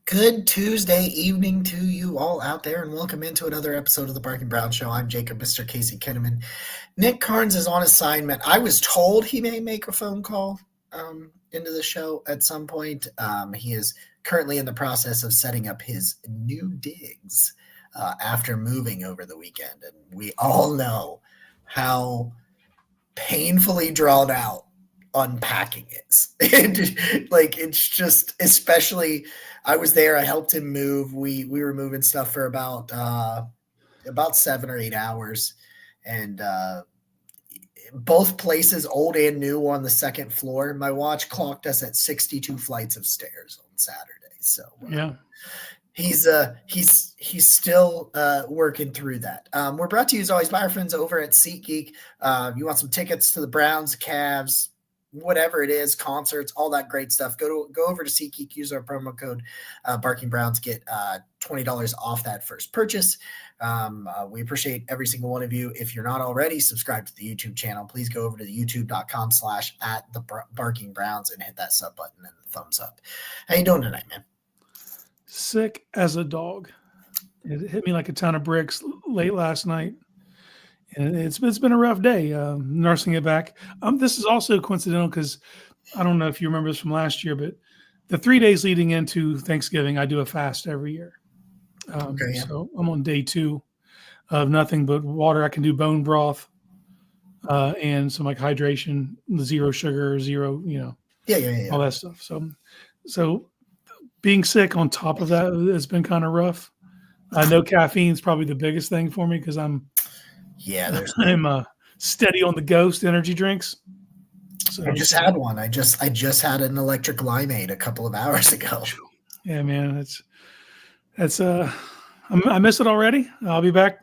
Good Tuesday evening to you all out there, and welcome into another episode of the Barking Brown Show. I'm Jacob, Mr. Casey Kinnaman. Nick Carnes is on assignment. I was told he may make a phone call into the show at some point. He is currently in the process of setting up his new digs after moving over the weekend, and we all know how painfully drawn out unpacking is. It's just, especially, I was there, I helped him move. We were moving stuff for about 7 or 8 hours, and both places, old and new, on the second floor. My watch clocked us at 62 flights of stairs on Saturday. So yeah, he's still working through that. We're brought to you as always by our friends over at SeatGeek. You want some tickets to the Browns, Cavs, whatever it is, concerts, all that great stuff. Go over to SeatGeek, use our promo code Barking Browns, get $20 off that first purchase. We appreciate every single one of you. If you're not already subscribed to the YouTube channel, please go over to the youtube.com/@the-Barking-Browns and hit that sub button and the thumbs up. How you doing tonight, man? sick as a dog. It hit me like a ton of bricks late last night, and it's been a rough day nursing it back. This is also coincidental because I don't know if you remember this from last year, but the 3 days leading into Thanksgiving, I do a fast every year. Okay, yeah. So I'm on day 2 of nothing but water. I can do bone broth and some like hydration, zero sugar, zero, Yeah. all that stuff. So being sick on top of that has been kind of rough. No caffeine is probably the biggest thing for me because I'm steady on the Ghost energy drinks. So I just had one. I just had an electric limeade a couple of hours ago. Yeah, man, I miss it already. I'll be back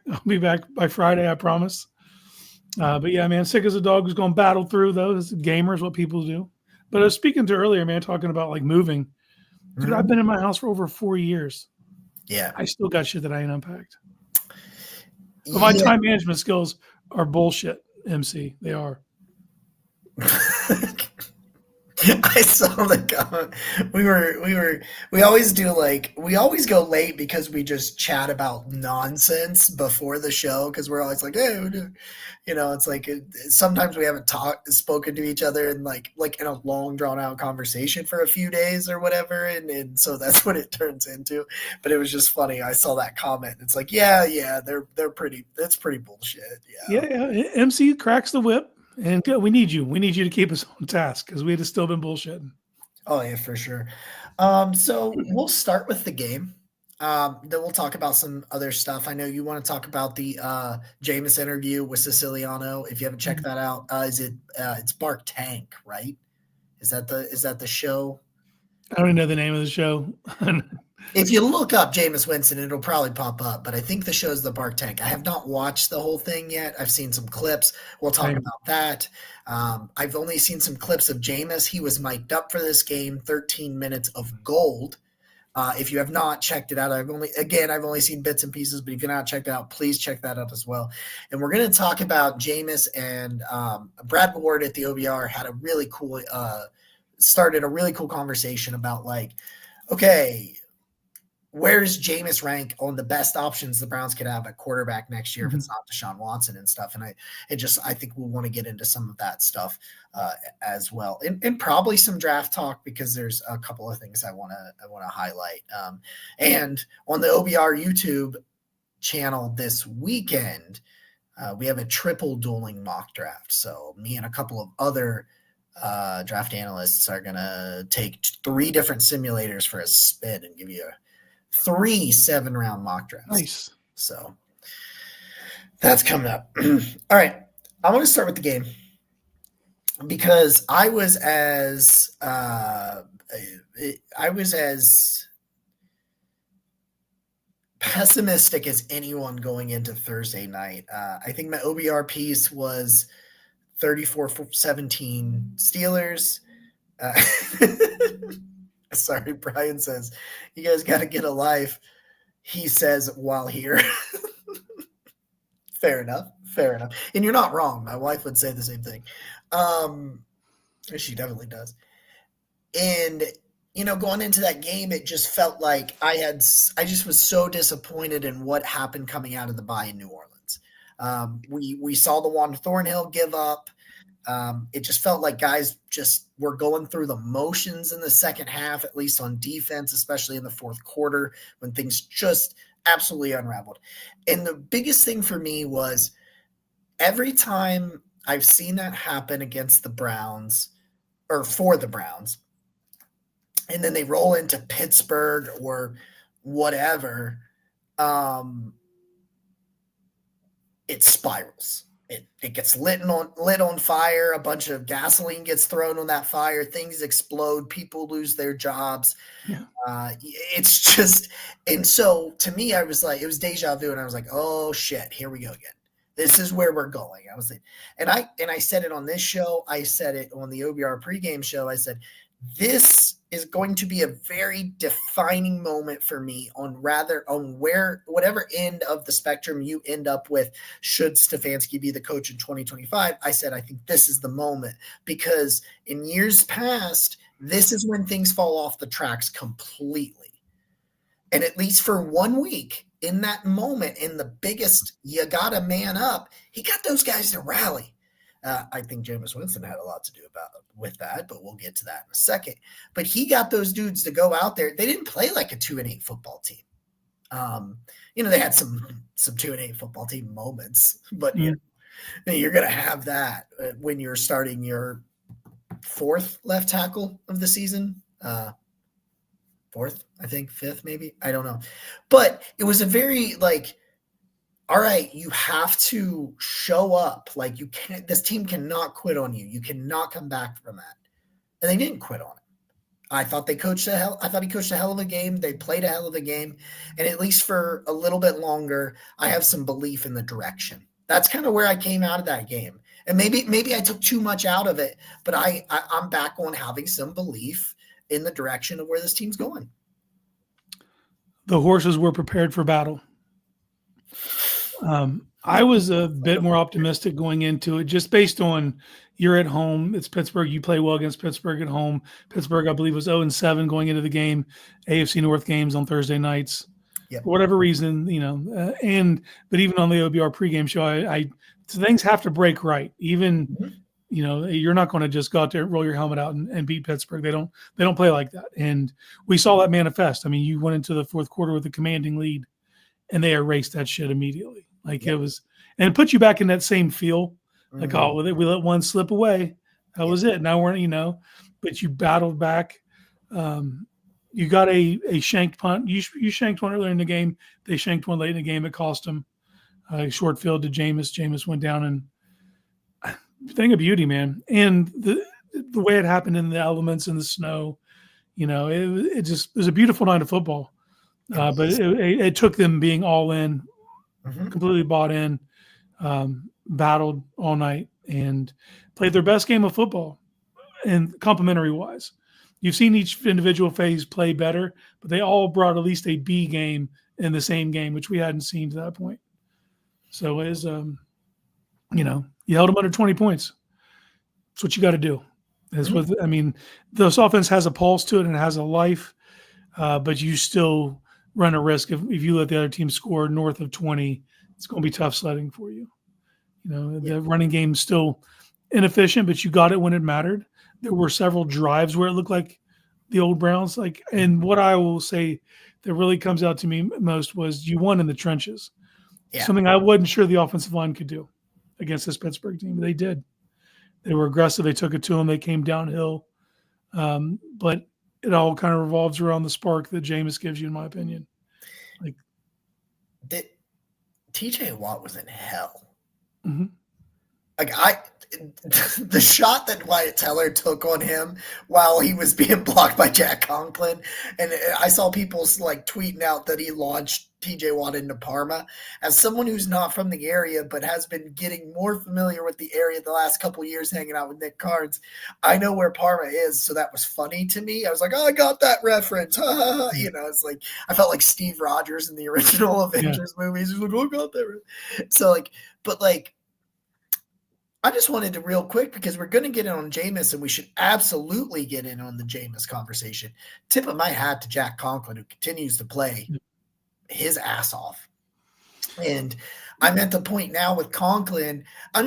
by Friday, I promise. But yeah, man, sick as a dog. Who's going to battle through those gamers, what people do. But I was speaking to earlier, man, talking about like moving. Dude, I've been in my house for over 4 years. Yeah. I still got shit that I ain't unpacked. But my time management skills are bullshit, MC. They are. I saw the comment. We always go late because we just chat about nonsense before the show because we're always like, hey, it's like sometimes we haven't spoken to each other in like in a long drawn out conversation for a few days or whatever, and so that's what it turns into. But it was just funny. I saw that comment. It's like, yeah, they're pretty. That's pretty bullshit. Yeah. MC cracks the whip. And we need you. We need you to keep us on task because we'd have still been bullshitting. Oh, yeah, for sure. So we'll start with the game. Then we'll talk about some other stuff. I know you want to talk about the Jameis interview with Siciliano. If you haven't checked that out, it's Bark Tank, right? Is that the show? I don't even know the name of the show. If you look up Jameis Winston, it'll probably pop up, but I think the show's the Bark Tank. I have not watched the whole thing yet. I've seen some clips. We'll talk about that. I've only seen some clips of Jameis. He was mic'd up for this game, 13 minutes of gold. If you have not checked it out, I've only seen bits and pieces, but if you've not checked it out, please check that out as well. And we're going to talk about Jameis and Brad Ward at the OBR had a really cool started a really cool conversation about like, okay, where's Jameis rank on the best options the Browns could have at quarterback next year if it's not Deshaun Watson and stuff? And I think we'll want to get into some of that stuff as well, and probably some draft talk because there's a couple of things I want to highlight. And on the OBR YouTube channel this weekend, we have a triple dueling mock draft. So me and a couple of other draft analysts are gonna take 3 different simulators for a spin and give you 3 7-round mock drafts. Nice. So that's coming up. All right. I want to start with the game because I was as pessimistic as anyone going into Thursday night. I think my OBR piece was 34-17 Steelers. Sorry, Brian says, you guys got to get a life. He says while here. Fair enough. And you're not wrong. My wife would say the same thing. She definitely does. And going into that game, it just felt like I just was so disappointed in what happened coming out of the bye in New Orleans. We saw the Juan Thornhill give up. It just felt like guys just were going through the motions in the second half, at least on defense, especially in the fourth quarter when things just absolutely unraveled. And the biggest thing for me was every time I've seen that happen against the Browns or for the Browns, and then they roll into Pittsburgh or whatever, it spirals. It gets lit on fire. A bunch of gasoline gets thrown on that fire. Things explode. People lose their jobs. Yeah. It's just, and so to me, I was like, it was deja vu, and I was like, oh shit, here we go again. This is where we're going. I was like, and I said it on this show. I said it on the OBR pregame show. I said, this is going to be a very defining moment for me on whatever end of the spectrum you end up with. Should Stefanski be the coach in 2025? I said, I think this is the moment, because in years past, this is when things fall off the tracks completely. And at least for 1 week in that moment, in the biggest, you got to man up, he got those guys to rally. I think Jameis Winston had a lot to do with that, but we'll get to that in a second. But he got those dudes to go out there. They didn't play like a 2-8 football team. They had some 2-8 football team moments, but you're going to have that when you're starting your fourth left tackle of the season. Fourth, I think, fifth, maybe. I don't know. But it was a very all right, you have to show up. Like, you can't, this team cannot quit on you. You cannot come back from that. And they didn't quit on it. I thought he coached a hell of a game. They played a hell of a game. And at least for a little bit longer, I have some belief in the direction. That's kind of where I came out of that game. And maybe I took too much out of it, but I'm back on having some belief in the direction of where this team's going. The horses were prepared for battle. I was a bit more optimistic going into it, just based on you're at home. It's Pittsburgh. You play well against Pittsburgh at home. Pittsburgh, I believe, was 0-7 going into the game. AFC North games on Thursday nights. Yep. For whatever reason, but even on the OBR pregame show, things have to break right. Even, you're not going to just go out there and roll your helmet out and beat Pittsburgh. They don't play like that. And we saw that manifest. I mean, you went into the fourth quarter with a commanding lead, and they erased that shit immediately. It was, and it put you back in that same feel. Like, we let one slip away. That was it. Now we're, but you battled back. You got a shanked punt. You shanked one earlier in the game. They shanked one late in the game. It cost them a short field to Jameis. Jameis went down, and thing of beauty, man. And the way it happened in the elements in the snow, it was a beautiful night of football. But it took them being all in, completely bought in, battled all night, and played their best game of football. And complimentary wise, you've seen each individual phase play better, but they all brought at least a B game in the same game, which we hadn't seen to that point. So as you held them under 20 points. That's what you got to do. This offense has a pulse to it and it has a life, but you still run a risk if you let the other team score north of 20. It's going to be tough sledding for you. The running game's still inefficient, but you got it when it mattered. There were several drives where it looked like the old Browns. And what I will say that really comes out to me most was you won in the trenches. Yeah. Something I wasn't sure the offensive line could do against this Pittsburgh team. They did. They were aggressive. They took it to them. They came downhill. But it all kind of revolves around the spark that Jameis gives you, in my opinion. TJ Watt was in hell. Mm-hmm. The shot that Wyatt Teller took on him while he was being blocked by Jack Conklin, and I saw people tweeting out that he launched TJ Watt into Parma. As someone who's not from the area but has been getting more familiar with the area the last couple of years hanging out with Nick Carnes, I know where Parma is, so that was funny to me. I was like, oh, I got that reference. It's like I felt like Steve Rogers in the original Avengers movies. He's like, oh, I got that. So I just wanted to real quick because we're going to get in on Jameis and we should absolutely get in on the Jameis conversation. Tip of my hat to Jack Conklin, who continues to play his ass off. And I'm at the point now with Conklin. I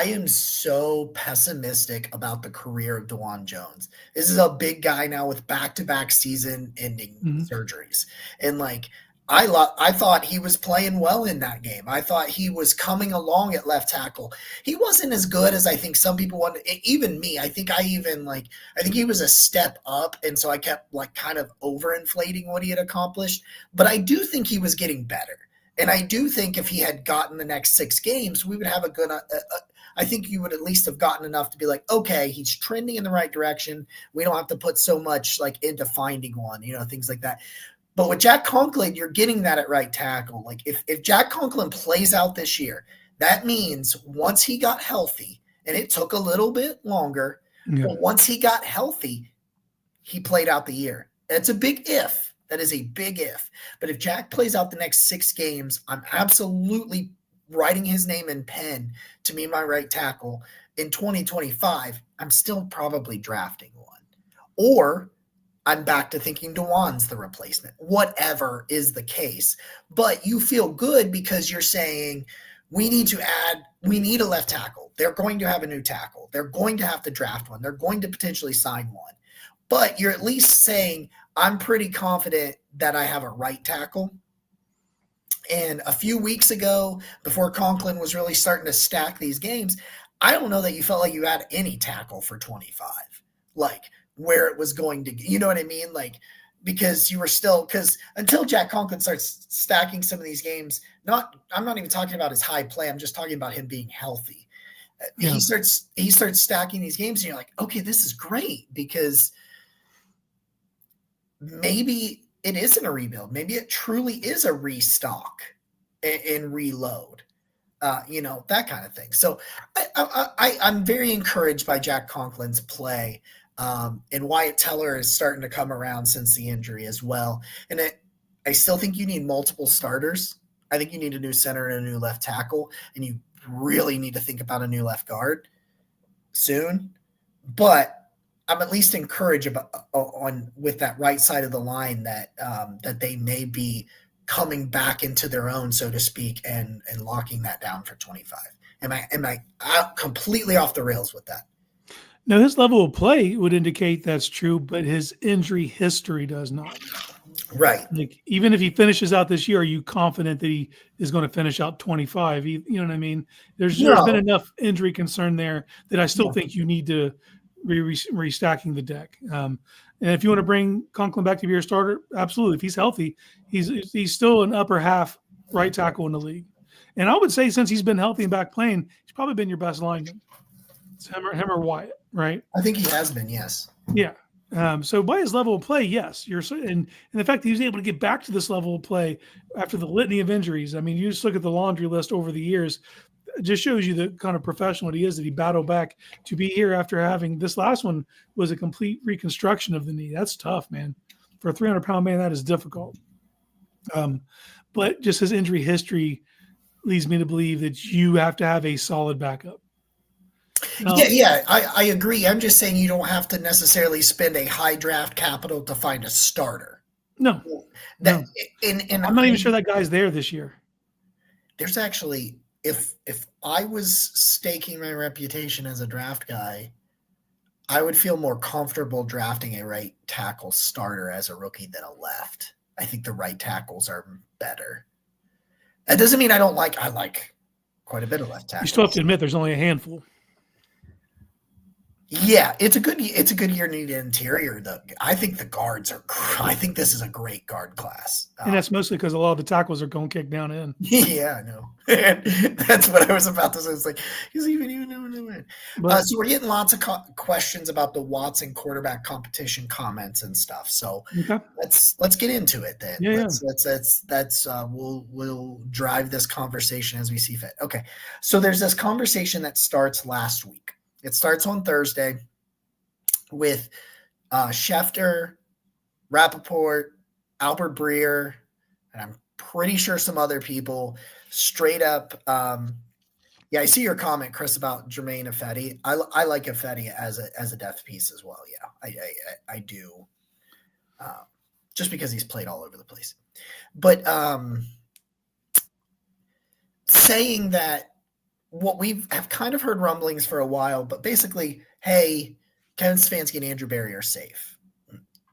am so pessimistic about the career of DeJuan Jones. This is a big guy now with back-to-back season-ending surgeries. And, I thought he was playing well in that game. I thought he was coming along at left tackle. He wasn't as good as I think some people wanted. Even me, I think he was a step up, and so I kept kind of overinflating what he had accomplished. But I do think he was getting better, and I do think if he had gotten the next 6 games, we would have a good. I think you would at least have gotten enough to be like, okay, he's trending in the right direction. We don't have to put so much into finding one, things like that. But with Jack Conklin, you're getting that at right tackle. If Jack Conklin plays out this year, that means once he got healthy, and it took a little bit longer, but once he got healthy, he played out the year. That's a big if. That is a big if. But if Jack plays out the next 6 games, I'm absolutely writing his name in pen to be my right tackle. In 2025, I'm still probably drafting one. Or I'm back to thinking DeJuan's the replacement, whatever is the case. But you feel good because you're saying we need a left tackle. They're going to have a new tackle. They're going to have to draft one. They're going to potentially sign one. But you're at least saying I'm pretty confident that I have a right tackle. And a few weeks ago, before Conklin was really starting to stack these games, I don't know that you felt like you had any tackle for 25. Where it was going to, you know what I mean? Because you were still, because until Jack Conklin starts stacking some of these games, I'm not even talking about his high play. I'm just talking about him being healthy. Yeah. He starts stacking these games and you're like, okay, this is great because maybe it isn't a rebuild. Maybe it truly is a restock and reload, that kind of thing. So I'm very encouraged by Jack Conklin's play. And Wyatt Teller is starting to come around since the injury as well. And I still think you need multiple starters. I think you need a new center and a new left tackle, and you really need to think about a new left guard soon. But I'm at least encouraged with that right side of the line that they may be coming back into their own, so to speak, and locking that down for 25. Am I out completely off the rails with that? Now, his level of play would indicate that's true, but his injury history does not. Right. Even if he finishes out this year, are you confident that he is going to finish out 25? You know what I mean? There's been enough injury concern there that I still think you need to be restacking the deck. And if you want to bring Conklin back to be your starter, absolutely. If he's healthy, he's still an upper half right tackle in the league. And I would say since he's been healthy and back playing, he's probably been your best lineman. It's him or Wyatt, right? I think he has been, yes. Yeah. So by his level of play, yes, and the fact that he was able to get back to this level of play after the litany of injuries. I mean, you just look at the laundry list over the years, it just shows you the kind of professional he is, that he battled back to be here after having this last one was a complete reconstruction of the knee. That's tough, man. For a 300-pound man, that is difficult. But just his injury history leads me to believe that you have to have a solid backup. I agree. I'm just saying you don't have to necessarily spend a high draft capital to find a starter. No. I'm not even sure that guy's there this year. There's actually, if I was staking my reputation as a draft guy, I would feel more comfortable drafting a right tackle starter as a rookie than a left. I think the right tackles are better. That doesn't mean I like quite a bit of left tackle. You still have to admit there's only a handful. Yeah, it's a good year in the interior. I think the guards are. I think this is a great guard class, and that's mostly because a lot of the tackles are going kick down in. Yeah, I know. And that's what I was about to say. It's like he's even know. So we're getting lots of questions about the Watson quarterback competition comments and stuff. So let's get into it then. We'll drive this conversation as we see fit. Okay, so there's this conversation that starts last week. It starts on Thursday with Schefter, Rappaport, Albert Breer, and I'm pretty sure some other people straight up Yeah, I see your comment, Chris, about Jermaine Ifedi. I like Ifedi as a depth piece as well. Yeah, I do. Just because he's played all over the place. But saying that what we have kind of heard rumblings for a while, but basically, hey, Kevin Stefanski and Andrew Berry are safe.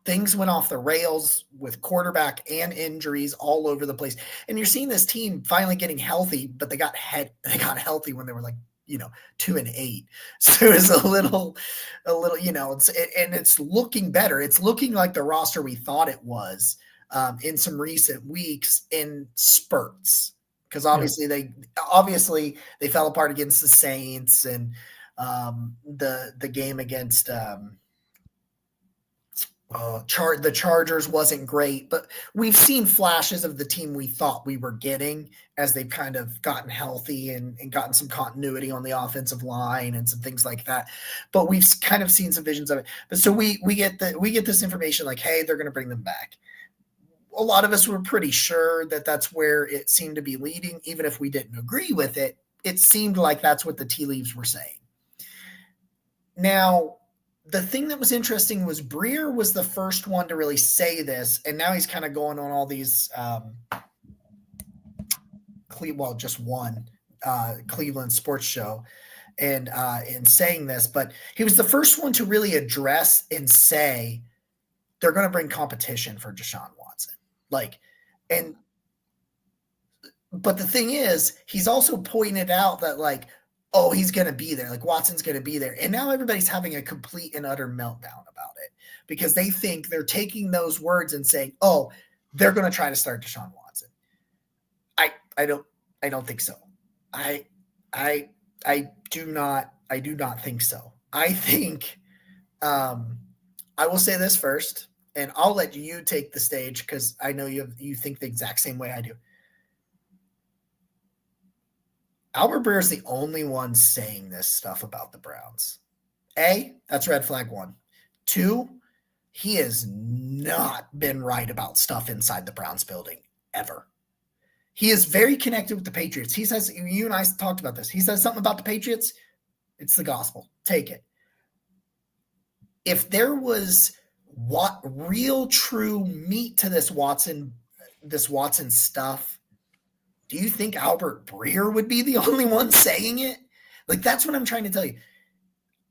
Things went off the rails with quarterback and injuries all over the place. And you're seeing this team finally getting healthy, but they got healthy when they were like, 2-8. So it's a little, and it's looking better. It's looking like the roster we thought it was in some recent weeks in spurts. Because obviously they fell apart against the Saints and the game against the Chargers wasn't great, but we've seen flashes of the team we thought we were getting as they've kind of gotten healthy and gotten some continuity on the offensive line and some things like that. But we've kind of seen some visions of it. But so we get this information like, hey, they're going to bring them back. A lot of us were pretty sure that that's where it seemed to be leading, even if we didn't agree with it. It seemed like that's what the tea leaves were saying. Now, the thing that was interesting was Breer was the first one to really say this, and now he's kind of going on all these just one Cleveland sports show and saying this, but he was the first one to really address and say they're going to bring competition for Deshaun Watson. But the thing is, he's also pointed out that oh, he's going to be there. Watson's going to be there. And now everybody's having a complete and utter meltdown about it because they think they're taking those words and saying, oh, they're going to try to start Deshaun Watson. I don't think so. I do not think so. I think I will say this first, and I'll let you take the stage because I know you think the exact same way I do. Albert Breer is the only one saying this stuff about the Browns. A, that's red flag 1. 2, he has not been right about stuff inside the Browns building ever. He is very connected with the Patriots. He says, you and I talked about this. He says something about the Patriots. It's the gospel. Take it. If there was real true meat to this Watson stuff, do you think Albert Breer would be the only one saying it? That's what I'm trying to tell you.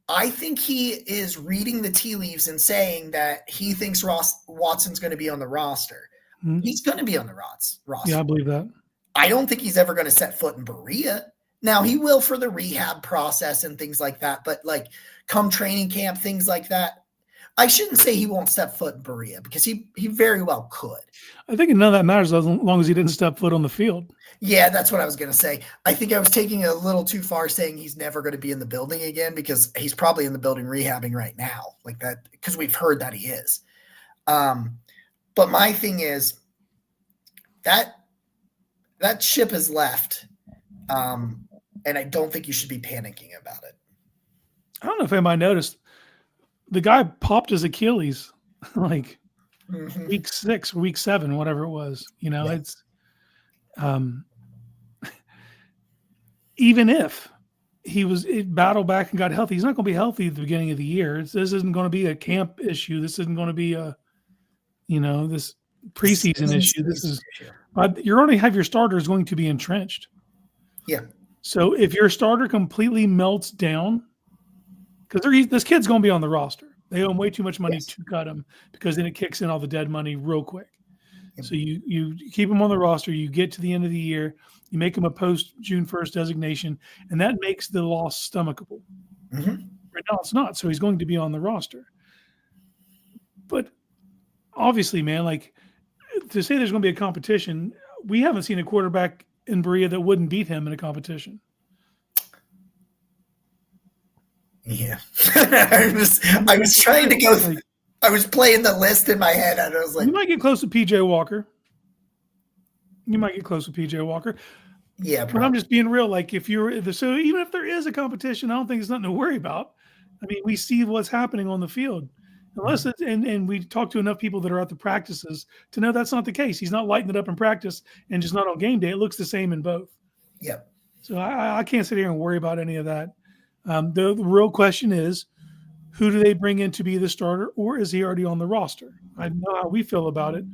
I think he is reading the tea leaves and saying that he thinks Watson's going to be on the roster. Mm-hmm. He's going to be on the roster. Yeah, I believe that. I don't think he's ever going to set foot in Berea. Now, he will for the rehab process and things like that, but come training camp, things like that, I shouldn't say he won't step foot in Berea because he very well could. I think none of that matters as long as he didn't step foot on the field. Yeah, that's what I was going to say. I think I was taking it a little too far saying he's never going to be in the building again because he's probably in the building rehabbing right now that because we've heard that he is. But my thing is that ship has left, and I don't think you should be panicking about it. I don't know if anybody noticed. The guy popped his Achilles week 6, week 7, whatever it was. It's even if he battled back and got healthy, he's not going to be healthy at the beginning of the year. This isn't going to be a camp issue. This isn't going to be this preseason issue. This is you already have your starters going to be entrenched. Yeah. So if your starter completely melts down, because this kid's going to be on the roster. They owe him way too much money to cut him because then it kicks in all the dead money real quick. Yep. So you keep him on the roster. You get to the end of the year. You make him a post-June 1st designation, and that makes the loss stomachable. Mm-hmm. Right now it's not, so he's going to be on the roster. But obviously, man, to say there's going to be a competition, we haven't seen a quarterback in Berea that wouldn't beat him in a competition. Yeah. I was trying to go I was playing the list in my head and I was like, you might get close to PJ Walker. Yeah, probably. But I'm just being real. So even if there is a competition, I don't think there's nothing to worry about. I mean, we see what's happening on the field. Unless it's, and we talk to enough people that are at the practices to know that's not the case. He's not lighting it up in practice and just not on game day. It looks the same in both. Yep. So I can't sit here and worry about any of that. The real question is, who do they bring in to be the starter, or is he already on the roster? I know how we feel about it,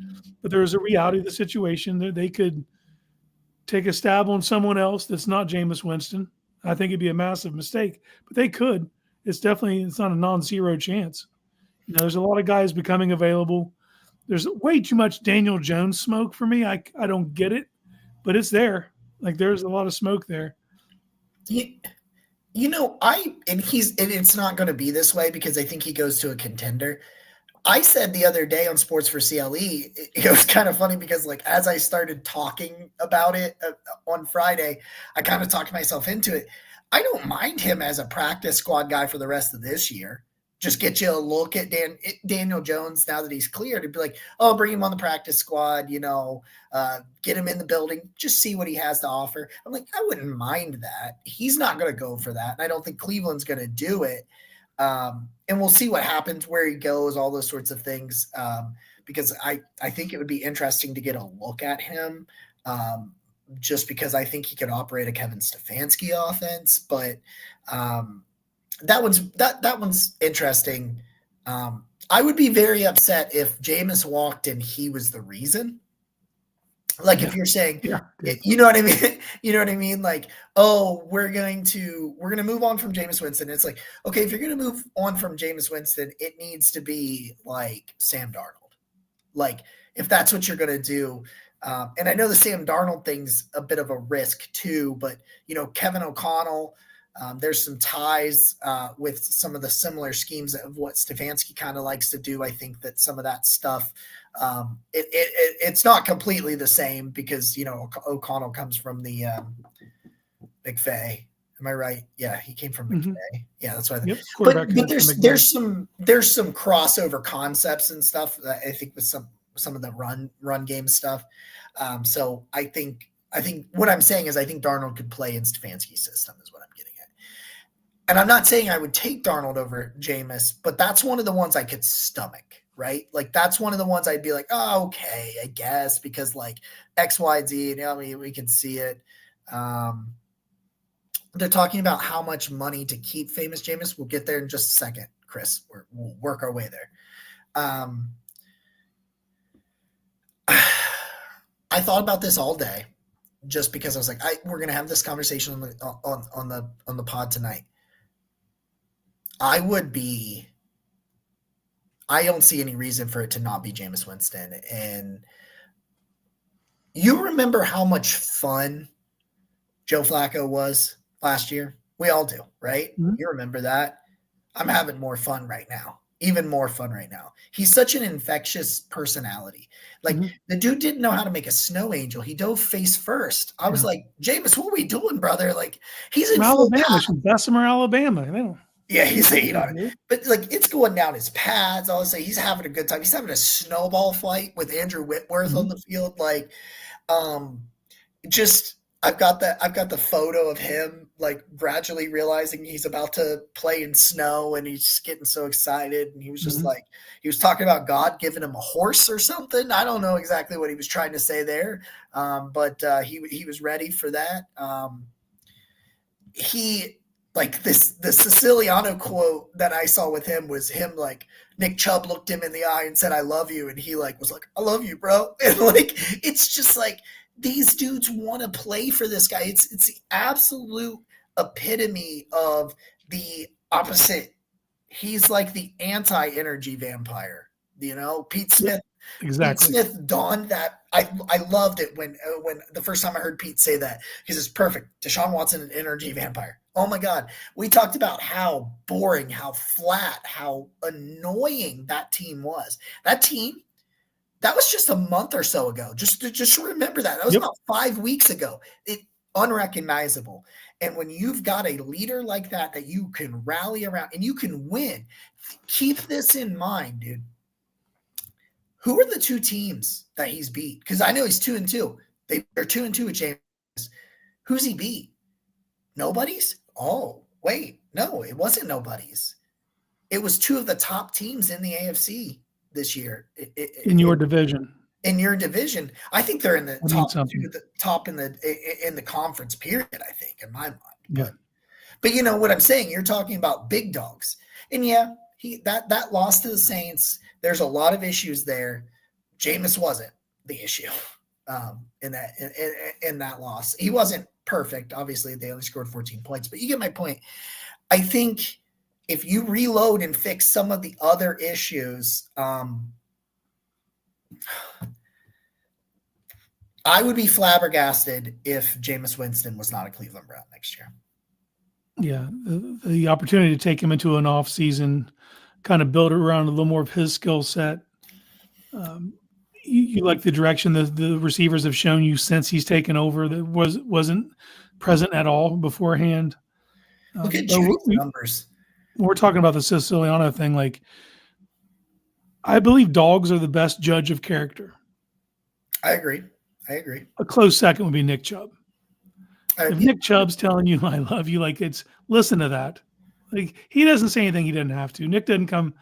but there's a reality of the situation that they could take a stab on someone else that's not Jameis Winston. I think it'd be a massive mistake, but they could. It's not a non-zero chance. There's a lot of guys becoming available. There's way too much Daniel Jones smoke for me. I don't get it, but it's there. Like there's a lot of smoke there. It's not going to be this way because I think he goes to a contender. I said the other day on Sports for CLE, it was kind of funny because like as I started talking about it on Friday, I kind of talked myself into it. I don't mind him as a practice squad guy for the rest of this year. Just get you a look at Daniel Jones now that he's cleared. It'd be like, oh, bring him on the practice squad, get him in the building, just see what he has to offer. I'm like, I wouldn't mind that. He's not going to go for that. And I don't think Cleveland's going to do it. And we'll see what happens, where he goes, all those sorts of things. Because I think it would be interesting to get a look at him. Just because I think he could operate a Kevin Stefanski offense, but that one's interesting. I would be very upset if Jameis walked and he was the reason. Like if you're saying, you know what I mean? You know what I mean? Like, oh, we're going to move on from Jameis Winston. It's like, okay, if you're going to move on from Jameis Winston, it needs to be like Sam Darnold. Like if that's what you're going to do. And I know the Sam Darnold thing's a bit of a risk too, but Kevin O'Connell, there's some ties with some of the similar schemes of what Stefanski kind of likes to do. I think that some of that stuff, it's not completely the same because, O'Connell comes from the McVay. Am I right? Yeah, he came from McVay. Mm-hmm. Yeah, that's what I think. But there's some crossover concepts and stuff that I think with some of the run game stuff. So I think what I'm saying is I think Darnold could play in Stefanski's system is what I'm getting at. And I'm not saying I would take Darnold over Jameis, but that's one of the ones I could stomach, right? Like that's one of the ones I'd be like, oh, okay, I guess, because like X, Y, Z, we can see it. They're talking about how much money to keep famous Jameis. We'll get there in just a second, Chris. We'll work our way there. I thought about this all day just because I was like, we're going to have this conversation on the pod tonight. I don't see any reason for it to not be Jameis Winston. And you remember how much fun Joe Flacco was last year? We all do, right? Mm-hmm. You remember that? I'm having more fun right now. Even more fun right now. He's such an infectious personality. Like the dude didn't know how to make a snow angel. He dove face first. I was like, Jameis, what are we doing, brother? Like he's in Alabama. Bessemer, Alabama. Yeah, he's but like it's going down his pads. I'll say he's having a good time. He's having a snowball fight with Andrew Whitworth on the field. Like, I've got the photo of him like gradually realizing he's about to play in snow and he's just getting so excited. And he was just like, he was talking about God giving him a horse or something. I don't know exactly what he was trying to say there. But he was ready for that. The Siciliano quote that I saw with him was him like Nick Chubb looked him in the eye and said, I love you. And he like was like, I love you, bro. And like, it's just like, these dudes want to play for this guy. It's the absolute epitome of the opposite. He's like the anti-energy vampire, Pete Smith. Exactly. Pete Smith donned that. I loved it when the first time I heard Pete say that. He says, perfect. Deshaun Watson, an energy vampire. Oh my God. We talked about how boring, how flat, how annoying that team was. That team, that was just a month or so ago. Just remember that. That was about 5 weeks ago. Unrecognizable. And when you've got a leader like that you can rally around and you can win, keep this in mind, dude. Who are the two teams that he's beat? Because I know he's 2-2. They're 2-2 with James. Who's he beat? Nobody's? Oh, wait. No, it wasn't nobody's. It was two of the top teams in the AFC this year. In your division. in your division, I think they're in the top in the conference period, I think, in my mind. Yeah. But you know what I'm saying? You're talking about big dogs. And yeah, that loss to the Saints, there's a lot of issues there. Jameis wasn't the issue in that loss. He wasn't perfect. Obviously, they only scored 14 points, but you get my point. I think if you reload and fix some of the other issues, I would be flabbergasted if Jameis Winston was not a Cleveland Brown next year. Yeah, the opportunity to take him into an off season, kind of build around a little more of his skill set. You like the direction the receivers have shown you since he's taken over that wasn't present at all beforehand. Look at Judy's numbers. We're talking about the Siciliano thing. Like, I believe dogs are the best judge of character. I agree. A close second would be Nick Chubb. If Nick Chubb's telling you I love you, like, it's listen to that. Like, he doesn't say anything he didn't have to. Nick didn't come,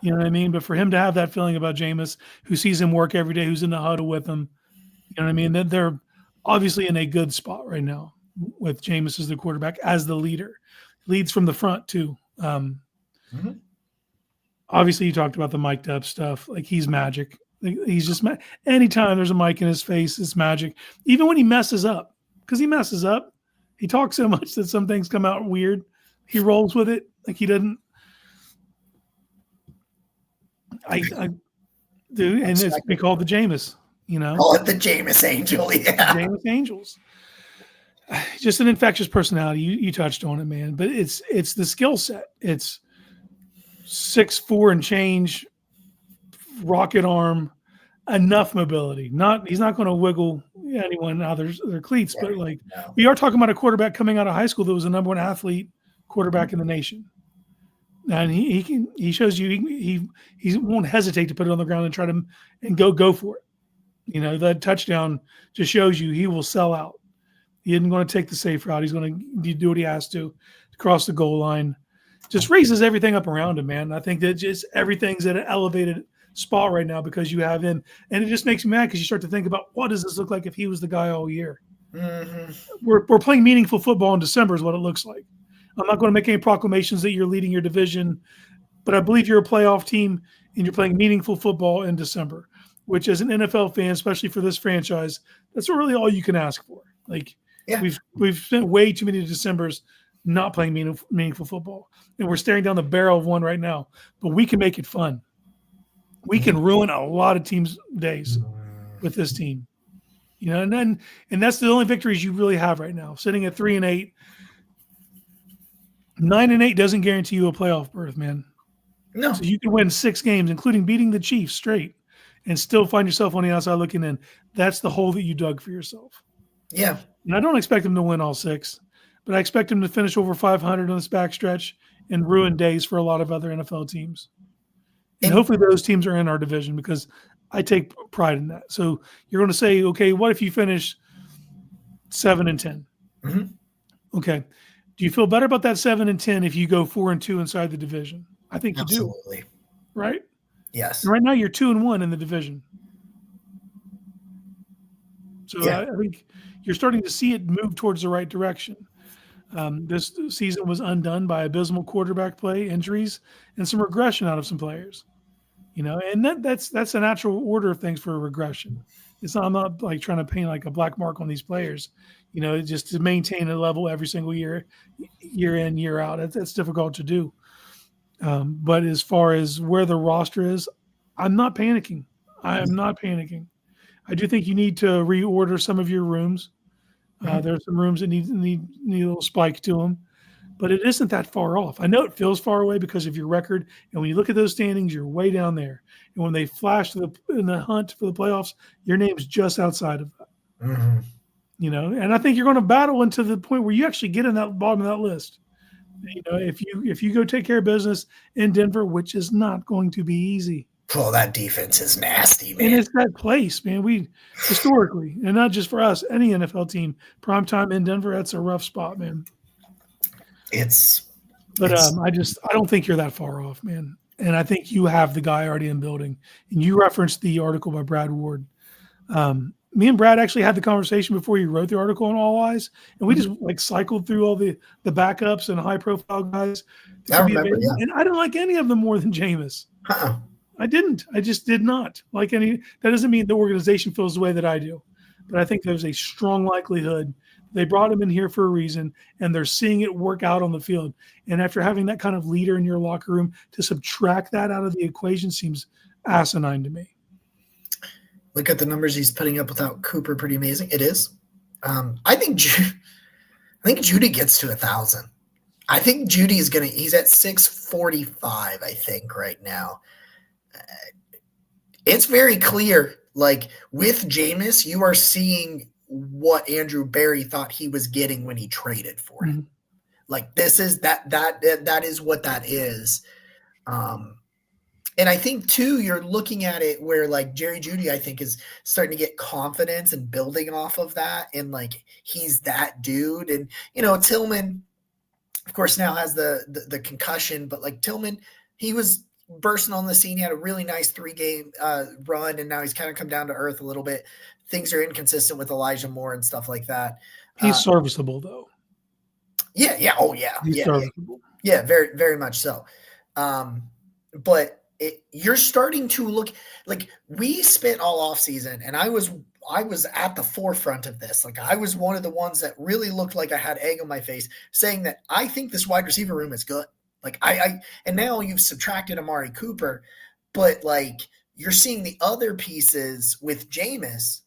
you know what I mean? But for him to have that feeling about Jameis, who sees him work every day, who's in the huddle with him, you know what I mean? They're obviously in a good spot right now with Jameis as the quarterback, as the leader. Leads from the front too. Obviously, you talked about the mic'd up stuff. Like, he's magic. He's just anytime there's a mic in his face, it's magic. Even when he messes up, because he messes up, he talks so much that some things come out weird. He rolls with it like he didn't. I do, and it's we call it the Jameis. You know, call it the Jameis Angel. Yeah, Jameis Angels. Just an infectious personality. You touched on it, man. But it's the skill set. It's 6'4" and change, rocket arm, enough mobility. He's not going to wiggle anyone out of their cleats, but we are talking about a quarterback coming out of high school that was the number one athlete quarterback in the nation, and he shows you he won't hesitate to put it on the ground and try to and go for it. You know, that touchdown just shows you he will sell out. He isn't going to take the safe route. He's going to do what he has to cross the goal line. Just raises everything up around him, man. I think that just everything's at an elevated spot right now because you have him, and it just makes me mad because you start to think about what does this look like if he was the guy all year. We're playing meaningful football in December is what it looks like. I'm not going to make any proclamations that you're leading your division, but I believe you're a playoff team and you're playing meaningful football in December, which as an NFL fan, especially for this franchise, that's really all you can ask for. Like, we've spent way too many Decembers not playing meaningful football, and we're staring down the barrel of one right now, but we can make it fun. We can ruin a lot of teams' days with this team, you know, and that's the only victories you really have right now. Sitting at 3-8, 9-8 doesn't guarantee you a playoff berth, man. No, so you can win 6 games, including beating the Chiefs straight, and still find yourself on the outside looking in. That's the hole that you dug for yourself. Yeah, and I don't expect them to win all 6, but I expect them to finish over 500 on this backstretch and ruin days for a lot of other NFL teams. And hopefully those teams are in our division because I take pride in that. So you're going to say, okay, what if you finish 7-10? Okay. Do you feel better about that 7-10 if you go 4-2 inside the division? I think you do. Right? Yes. And right now you're 2-1 in the division. So I think you're starting to see it move towards the right direction. This season was undone by abysmal quarterback play, injuries, and some regression out of some players. You know, and that's a natural order of things for a regression. I'm not like trying to paint like a black mark on these players. You know, just to maintain a level every single year in, year out. That's difficult to do. But as far as where the roster is, I'm not panicking. I am not panicking. I do think you need to reorder some of your rooms. There are some rooms that need a little spike to them, but it isn't that far off. I know it feels far away because of your record, and when you look at those standings, you're way down there. And when they flash in the hunt for the playoffs, your name's just outside of that. You know, and I think you're going to battle into the point where you actually get in that bottom of that list. You know, if you go take care of business in Denver, which is not going to be easy. Oh, that defense is nasty, man. And it's that place, man. We historically, and not just for us, any NFL team, primetime in Denver, that's a rough spot, man. I don't think you're that far off, man. And I think you have the guy already in building. And you referenced the article by Brad Ward. Me and Brad actually had the conversation before you wrote the article on All Eyes, and we just like cycled through all the backups and high profile guys that I could be remember, available, yeah. and I don't like any of them more than Jameis. Uh-uh. I didn't. I just did not like any. That doesn't mean the organization feels the way that I do, but I think there's a strong likelihood they brought him in here for a reason, and they're seeing it work out on the field. And after having that kind of leader in your locker room, to subtract that out of the equation seems asinine to me. Look at the numbers he's putting up without Cooper. Pretty amazing. It is. I think Judy gets to 1,000. I think Judy is he's at 645, I think, right now. It's very clear, like with Jameis, you are seeing what Andrew Berry thought he was getting when he traded for him. Like this is that is what that is. And I think too, you're looking at it where like Jerry Jeudy, I think, is starting to get confidence and building off of that. And like, he's that dude. And, Tillman, of course, now has the concussion, but like Tillman, he was bursting on the scene. He had a really nice 3-game run. And now he's kind of come down to earth a little bit. Things are inconsistent with Elijah Moore and stuff like that. He's serviceable though. Yeah. Yeah. Oh yeah. He's serviceable. Yeah. Very, very much so. But you're starting to look like we spent all off season, and I was at the forefront of this. Like I was one of the ones that really looked like I had egg on my face, saying that I think this wide receiver room is good. Like and now you've subtracted Amari Cooper, but like you're seeing the other pieces with Jameis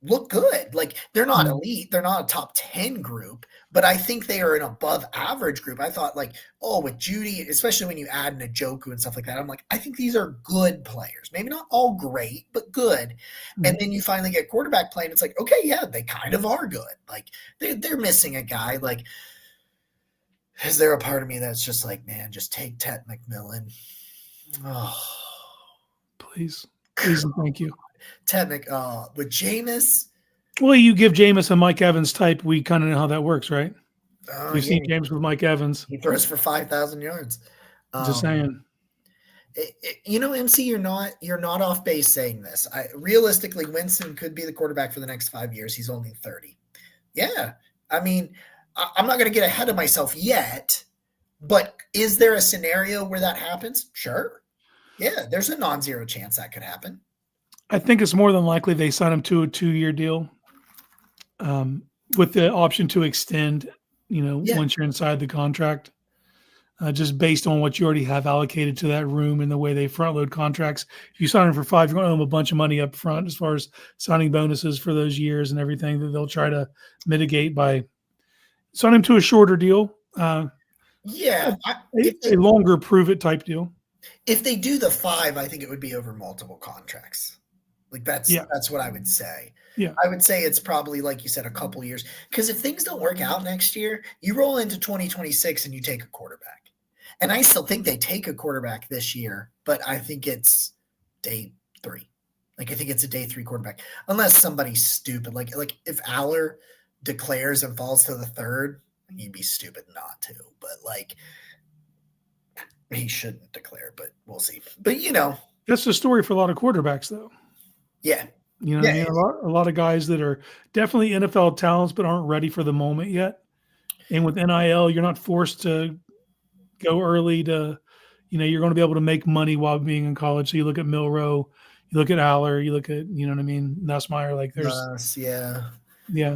look good. Like they're not elite, they're not a top 10 group, but I think they are an above average group. I thought like, with Judy, especially when you add in Njoku and stuff like that, I'm like, I think these are good players. Maybe not all great, but good. And then you finally get quarterback play, and it's like, okay, yeah, they kind of are good. Like they're missing a guy. Like, is there a part of me that's just like, man, just take Ted McMillan? Oh, please and thank you. With Jameis. Well, you give Jameis a Mike Evans type. We kind of know how that works, right? We've seen James with Mike Evans. He throws for 5,000 yards. Just saying. MC, you're not off base saying this. Realistically, Winston could be the quarterback for the next 5 years. He's only 30. Yeah. I mean, I'm not going to get ahead of myself yet, but is there a scenario where that happens? Sure. Yeah, there's a non-zero chance that could happen. I think it's more than likely they sign him to a 2-year deal with the option to extend, once you're inside the contract, just based on what you already have allocated to that room and the way they front load contracts. If you sign him for 5, you're going to owe him a bunch of money up front as far as signing bonuses for those years and everything that they'll try to mitigate by signing him to a shorter deal. A longer prove it type deal. If they do the 5, I think it would be over multiple contracts. Like that's what I would say. Yeah. I would say it's probably, like you said, a couple years. Because if things don't work out next year, you roll into 2026 and you take a quarterback. And I still think they take a quarterback this year, but I think it's day 3. Like I think it's a day 3 quarterback. Unless somebody's stupid. Like if Aller declares and falls to the 3rd, you'd be stupid not to. But like he shouldn't declare, but we'll see. But that's the story for a lot of quarterbacks though. Yeah. A lot of guys that are definitely NFL talents but aren't ready for the moment yet. And with NIL, you're not forced to go early to, you're going to be able to make money while being in college. So you look at Milroe, you look at Aller, you look at, Nussmeier, like there's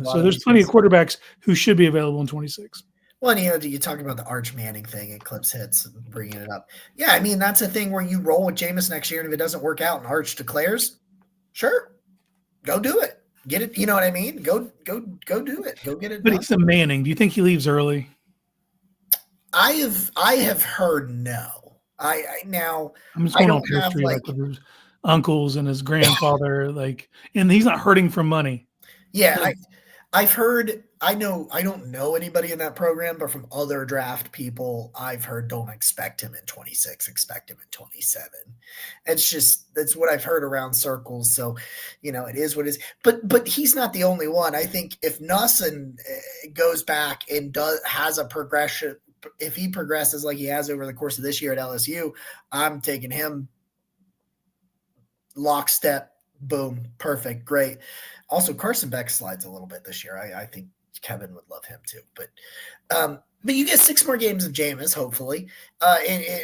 So there's plenty of quarterbacks who should be available in 26. Well, and, you talk about the Arch Manning thing, Eclipse hits, and bringing it up. Yeah, I mean, that's a thing where you roll with Jameis next year, and if it doesn't work out and Arch declares, sure, go do it. Get it. You know what I mean? Go do it. Go get it. But it's a Manning. Do you think he leaves early? I have heard no. I just going off history, like with his uncles and his grandfather, and he's not hurting for money. Yeah, I've heard. I don't know anybody in that program, but from other draft people, I've heard don't expect him in 26, expect him in 27. That's what I've heard around circles. So, it is what it is. But he's not the only one. I think if Nussin goes back and has a progression, if he progresses like he has over the course of this year at LSU, I'm taking him lockstep Boom. Perfect. Great. Also, Carson Beck slides a little bit this year. I think Kevin would love him too. But you get 6 more games of Jameis, hopefully. And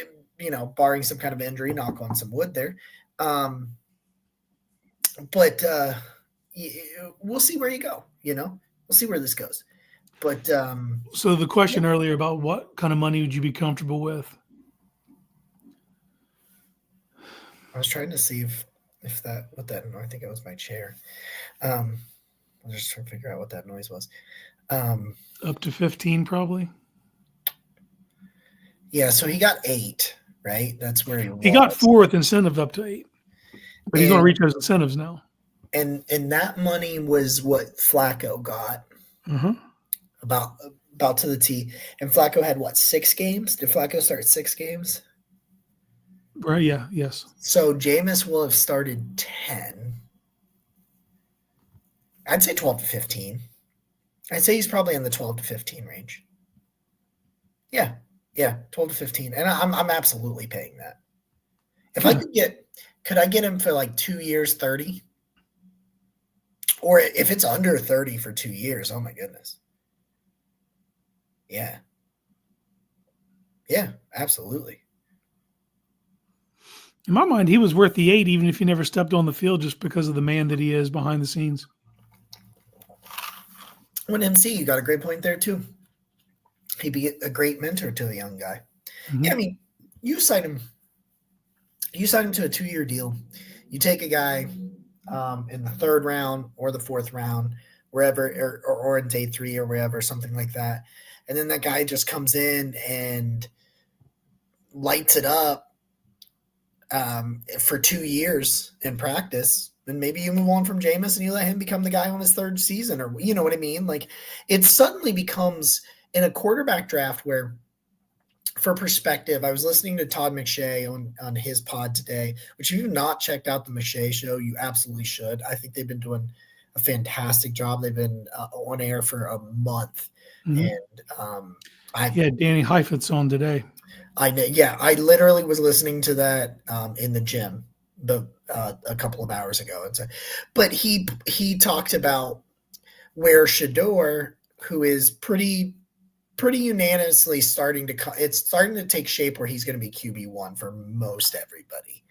barring some kind of injury, knock on some wood there. But we'll see where you go. We'll see where this goes. But so the question earlier about what kind of money would you be comfortable with? I was trying to see if that what that I think it was my chair. I was just trying to figure out what that noise was. Up to 15, probably. Yeah, so he got 8, right? That's where he got 4 with incentive up to 8, but he's going to reach those incentives now. And that money was what Flacco got. Uh-huh. About to the T. And Flacco had what, 6 games? Did Flacco start 6 games? Right. Yeah. Yes. So Jameis will have started 10. I'd say 12 to 15. I'd say he's probably in the 12 to 15 range. Yeah, 12 to 15, and I'm absolutely paying that. If I could I get him for like 2 years, 30? Or if it's under 30 for 2 years, oh my goodness. Yeah, absolutely. In my mind, he was worth the 8, even if he never stepped on the field, just because of the man that he is behind the scenes. When MC, you got a great point there too. He'd be a great mentor to a young guy. Mm-hmm. Yeah, I mean, you sign him to a 2-year deal. You take a guy in the 3rd round or the 4th round, wherever, or in day 3 or wherever, something like that. And then that guy just comes in and lights it up for 2 years in practice. Then maybe you move on from Jameis and you let him become the guy on his 3rd season, or you know what I mean? Like, it suddenly becomes in a quarterback draft where, for perspective, I was listening to Todd McShay on his pod today, which if you've not checked out the McShay show, you absolutely should. I think they've been doing a fantastic job. They've been on air for a month. Mm-hmm. And Danny Heifetz on today. I literally was listening to that in the gym a couple of hours ago. But he talked about where Shador, who is pretty unanimously starting to take shape where he's going to be QB1 for most everybody.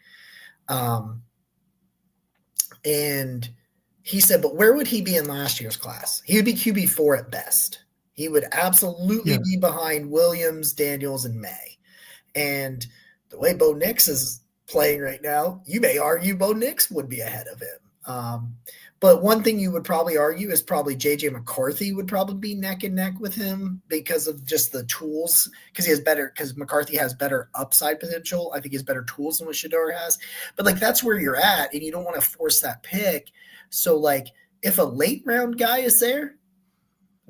And he said, but where would he be in last year's class? He would be QB4 at best. He would absolutely be behind Williams, Daniels, and May. And the way Bo Nix is playing right now, you may argue Bo Nix would be ahead of him. But one thing you would probably argue is probably J.J. McCarthy would probably be neck and neck with him because of just the tools, because McCarthy has better upside potential. I think he has better tools than what Shador has. But, like, that's where you're at, and you don't want to force that pick. So, like, if a late round guy is there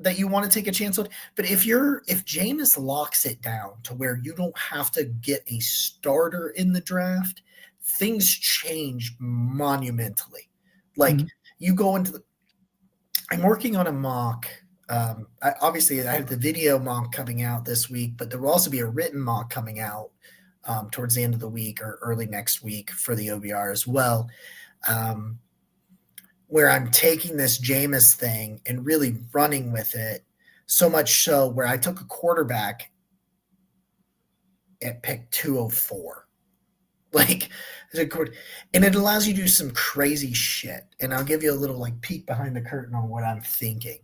that you want to take a chance on, but if Jameis locks it down to where you don't have to get a starter in the draft, things change monumentally. Like, you go into I'm working on a mock. Obviously, I have the video mock coming out this week, but there will also be a written mock coming out towards the end of the week or early next week for the OBR as well, where I'm taking this Jameis thing and really running with it, so much so where I took a quarterback at pick 204. Like, and it allows you to do some crazy shit. And I'll give you a little like peek behind the curtain on what I'm thinking.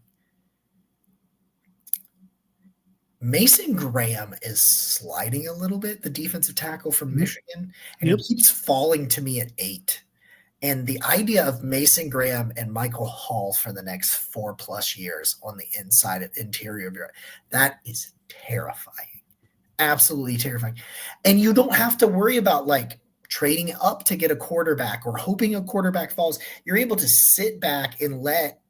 Mason Graham is sliding a little bit, the defensive tackle from Michigan, and he keeps falling to me at 8. And the idea of Mason Graham and Michael Hall for the next 4+ years on the inside of interior of that is terrifying. Absolutely terrifying. And you don't have to worry about like trading up to get a quarterback or hoping a quarterback falls. You're able to sit back and let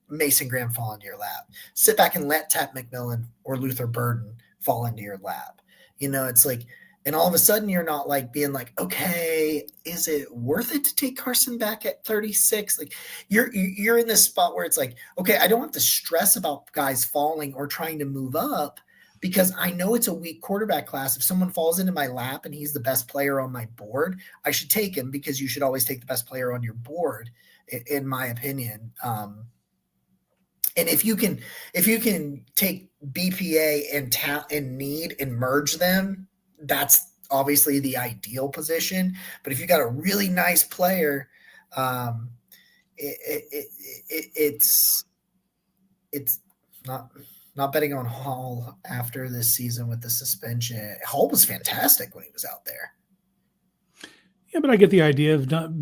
Mason Graham fall into your lap. Sit back and let Tat McMillan or Luther Burden fall into your lap. It's like, and all of a sudden you're not like being like, okay, is it worth it to take Carson back at 36? Like you're in this spot where it's like, okay, I don't have to stress about guys falling or trying to move up because I know it's a weak quarterback class. If someone falls into my lap and he's the best player on my board, I should take him, because you should always take the best player on your board, in my opinion. And if you can take BPA and need and merge them, that's obviously the ideal position. But if you got a really nice player, it's not betting on Hall after this season with the suspension. Hall was fantastic when he was out there. Yeah, but I get the idea of not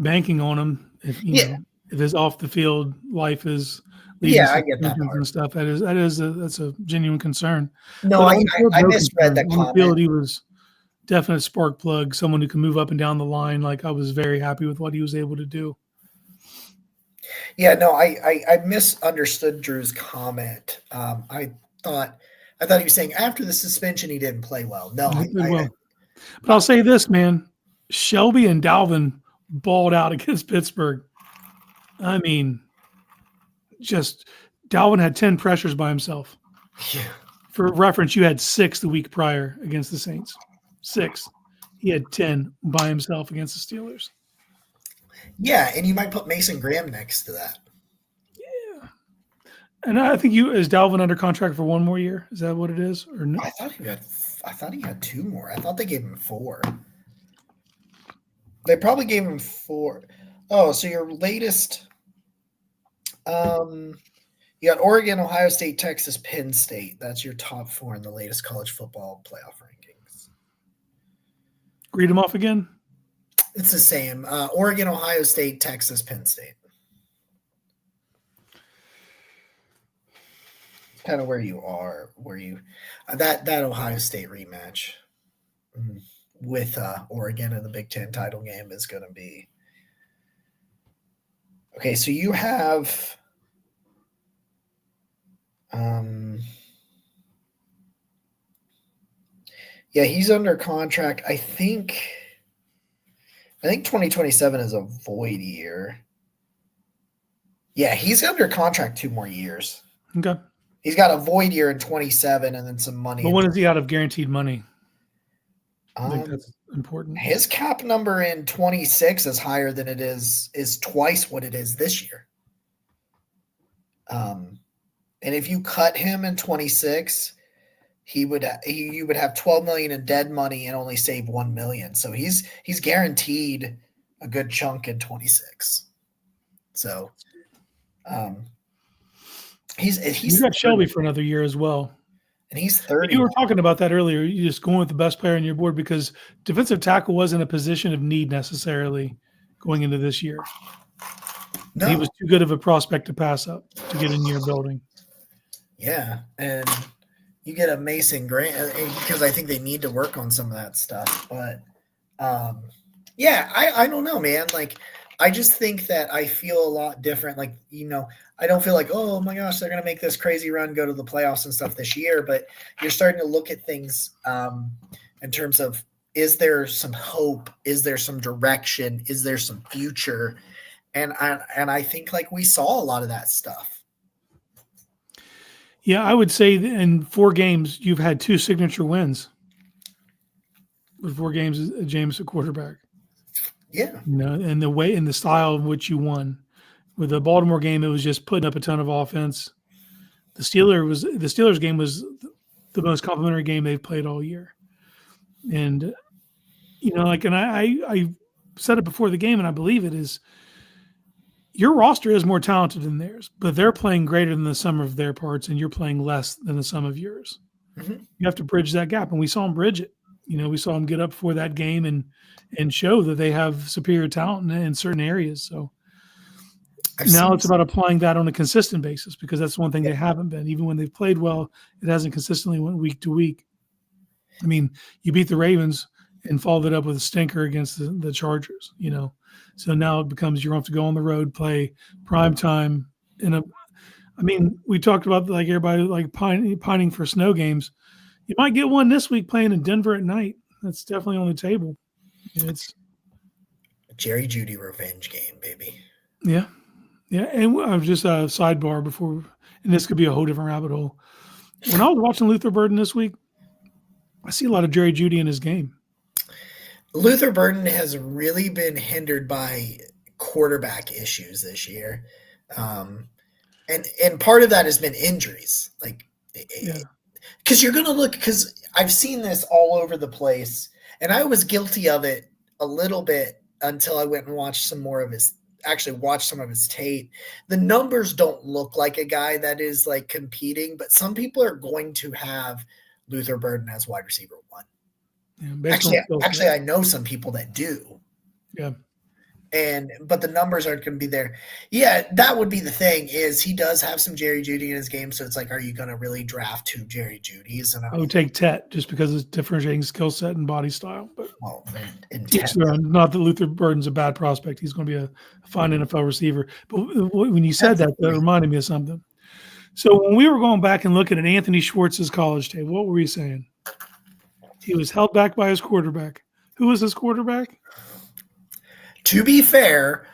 banking on him. If if his off the field life is leading I get that part and stuff, that's a genuine concern. No, I misread that comment. On the field, he was definite spark plug, someone who can move up and down the line. Like, I was very happy with what he was able to do. Yeah, no, I misunderstood Drew's comment. I thought he was saying after the suspension he didn't play well. No, but I'll say this, man. Shelby and Dalvin balled out against Pittsburgh. I mean, just Dalvin had 10 pressures by himself. Yeah. For reference, you had 6 the week prior against the Saints. 6. He had 10 by himself against the Steelers. Yeah, and you might put Mason Graham next to that. Yeah. And I think is Dalvin under contract for 1 more year? Is that what it is? Or no? I thought he had 2 more. I thought they gave him 4. They probably gave him 4. Oh, so your latest you got Oregon, Ohio State, Texas, Penn State. That's your top 4 in the latest college football playoff rankings. Read them off again. It's the same. Oregon, Ohio State, Texas, Penn State. Kind of where you are, that Ohio State rematch with Oregon in the Big Ten title game is going to be. Okay, so you have he's under contract. I think 2027 is a void year. Yeah, he's under contract 2 more years. Okay. He's got a void year in 27 and then some money. But when is he out of guaranteed money? I think that's important. His cap number in 26 is higher than it is twice what it is this year. And if you cut him in 26, you would have 12 million in dead money and only save 1 million. So he's guaranteed a good chunk in 26. So he's got Shelby for another year as well. And he's 30. You were talking about that earlier. You just going with the best player on your board because defensive tackle wasn't a position of need necessarily going into this year. No. He was too good of a prospect to pass up to get in your building. Yeah, and you get a Mason Grant because I think they need to work on some of that stuff. But I don't know, man. Like, I just think that I feel a lot different. Like, I don't feel like, oh my gosh, they're going to make this crazy run, go to the playoffs and stuff this year. But you're starting to look at things in terms of, is there some hope? Is there some direction? Is there some future? And I think like we saw a lot of that stuff. Yeah, I would say in 4 games, you've had 2 signature wins. With 4 games, Jameis at quarterback. Yeah. And the way and the style of which you won. With the Baltimore game, it was just putting up a ton of offense. The Steelers game was the most complimentary game they've played all year. And and I said it before the game, and I believe it is. Your roster is more talented than theirs, but they're playing greater than the sum of their parts, and you're playing less than the sum of yours. Mm-hmm. You have to bridge that gap, and we saw them bridge it. We saw them get up for that game and show that they have superior talent in certain areas. So now it's about applying that on a consistent basis because that's one thing they haven't been. Even when they've played well, it hasn't consistently went week to week. I mean, you beat the Ravens and followed it up with a stinker against the Chargers, So now it becomes you have to go on the road, play prime time. We talked about like everybody like pining for snow games. You might get one this week playing in Denver at night. That's definitely on the table. It's a Jerry Jeudy revenge game, baby. Yeah. Yeah. And just a sidebar before, and this could be a whole different rabbit hole. When I was watching Luther Burden this week, I see a lot of Jerry Jeudy in his game. Luther Burden has really been hindered by quarterback issues this year. And part of that has been injuries. Like, because you're going to look, because I've seen this all over the place, and I was guilty of it a little bit until I went and watched some of his tape. The numbers don't look like a guy that is like competing, but some people are going to have Luther Burden as wide receiver 1. Yeah, actually, I know some people that do. Yeah. But the numbers aren't going to be there. Yeah, that would be the thing, is he does have some Jerry Jeudy in his game. So it's like, are you going to really draft 2 Jerry Judys? And I would take Tet just because it's differentiating skill set and body style. But Tet, not that Luther Burden's a bad prospect. He's going to be a fine NFL receiver. But when you said that reminded me of something. So when we were going back and looking at Anthony Schwartz's college tape, what were we saying? He was held back by his quarterback. Who was his quarterback? To be fair,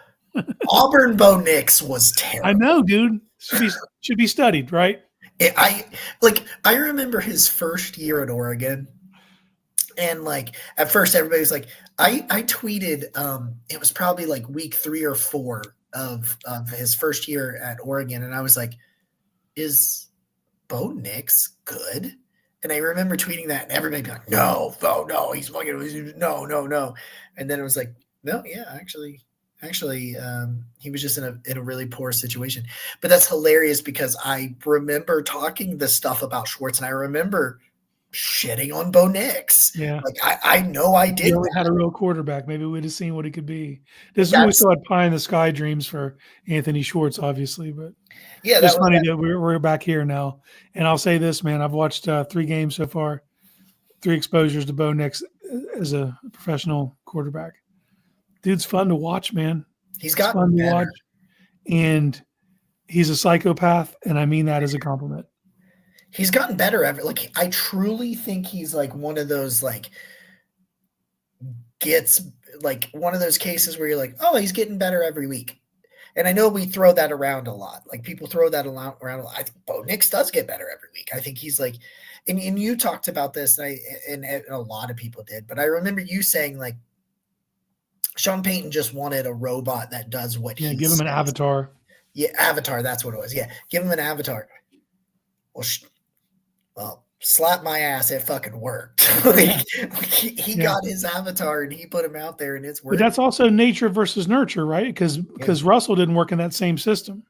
Auburn Bo Nix was terrible. I know, dude. Should be studied, right? I remember his first year at Oregon, and like at first everybody was like, I tweeted, it was probably like week 3 or 4 of his first year at Oregon, and I was like, is Bo Nix good? And I remember tweeting that, and everybody be like, no, he's fucking no. And then it was like, no, yeah, actually, he was just in a really poor situation. But that's hilarious because I remember talking this stuff about Schwartz, and I remember shitting on Bo Nix. Yeah, like I know I did. He only had a real quarterback. Maybe we'd have seen what he could be. This is when we still had pie in the sky dreams for Anthony Schwartz, obviously. But yeah, it's funny that we're back here now. And I'll say this, man, I've watched 3 games so far, 3 exposures to Bo Nix as a professional quarterback. Dude's fun to watch, man. He's gotten better. To watch, and he's a psychopath, and I mean that as a compliment. He's gotten better. Like, I truly think he's like one of those gets like one of those cases where you're like, oh, he's getting better every week. And I know we throw that around a lot. Like, people throw that around a lot. I think Bo Nix does get better every week. I think he's like, and you talked about this, and a lot of people did, but I remember you saying like, Sean Payton just wanted a robot that does what he give him an avatar. Yeah, avatar. That's what it was. Yeah, give him an avatar. Well, slap my ass. It fucking worked. he got his avatar and he put him out there, and it's working. But that's also nature versus nurture, right? Because Russell didn't work in that same system.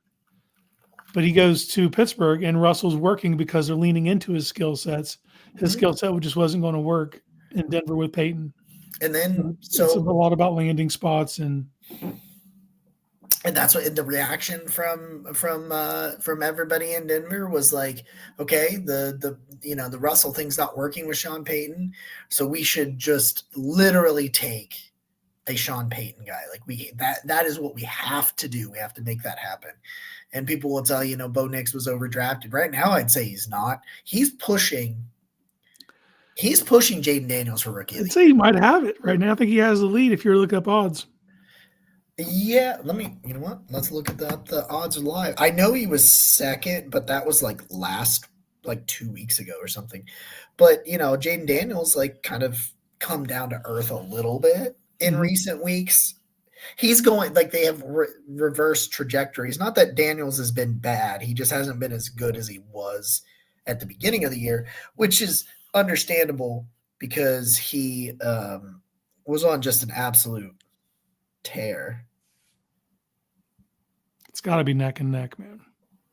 But he goes to Pittsburgh, and Russell's working because they're leaning into his skill sets. His skill set just wasn't going to work in Denver with Payton. And then it's a lot about landing spots, and that's what the reaction from everybody in Denver was like, okay, the Russell thing's not working with Sean Payton, so we should just literally take a Sean Payton guy. Like, that is what we have to do. We have to make that happen. And people will tell you, Bo Nix was overdrafted. Right now, I'd say he's not. He's pushing Jaden Daniels for rookie. I'd say he might have it right now. I think he has the lead if you're looking up odds. Yeah, you know what? Let's look at the odds live. I know he was second, but that was like 2 weeks ago or something. But, Jaden Daniels kind of come down to earth a little bit in recent weeks. He's going they have reverse trajectories. Not that Daniels has been bad. He just hasn't been as good as he was at the beginning of the year, which is understandable because he was on just an absolute tear. It's got to be neck and neck, man.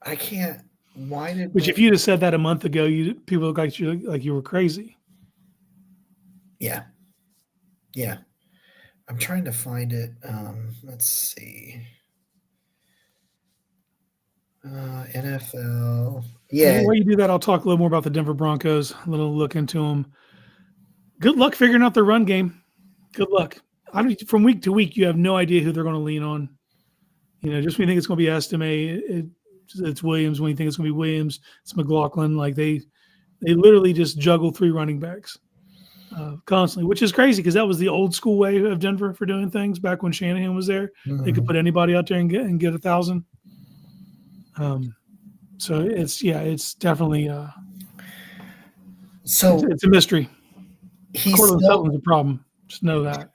I can't. Why did? Which, if you'd have said that a month ago, people look like you were crazy. Yeah. I'm trying to find it. Let's see. NFL. Yeah. While you do that, I'll talk a little more about the Denver Broncos. A little look into them. Good luck figuring out their run game. Good luck. From week to week, you have no idea who they're going to lean on. Just when you think it's going to be Estime, it's Williams. When you think it's going to be Williams, it's McLaughlin. Like they literally just juggle 3 running backs constantly, which is crazy because that was the old school way of Denver for doing things back when Shanahan was there. Mm-hmm. They could put anybody out there and get 1,000. So it's definitely So It's a mystery. he's Cortland still Sutton's a problem. Just know that.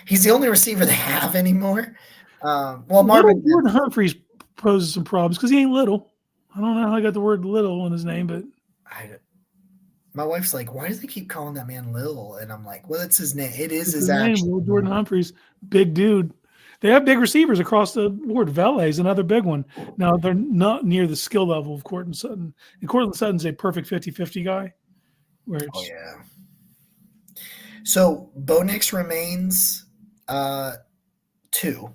he's the only receiver they have anymore. Well, Little Marvin Jordan Humphreys poses some problems because he ain't little. I don't know how I got the word little in his name, but my wife's like, why does they keep calling that man Lil? And I'm like, well, it's his name. It is his name. actual Little Jordan Humphreys, big dude. They have big receivers across the board. Vele's another big one. Now, they're not near the skill level of Cortland Sutton. And Cortland Sutton's a perfect 50-50 guy. Where it's, oh, yeah. So, Bo Nix remains 2.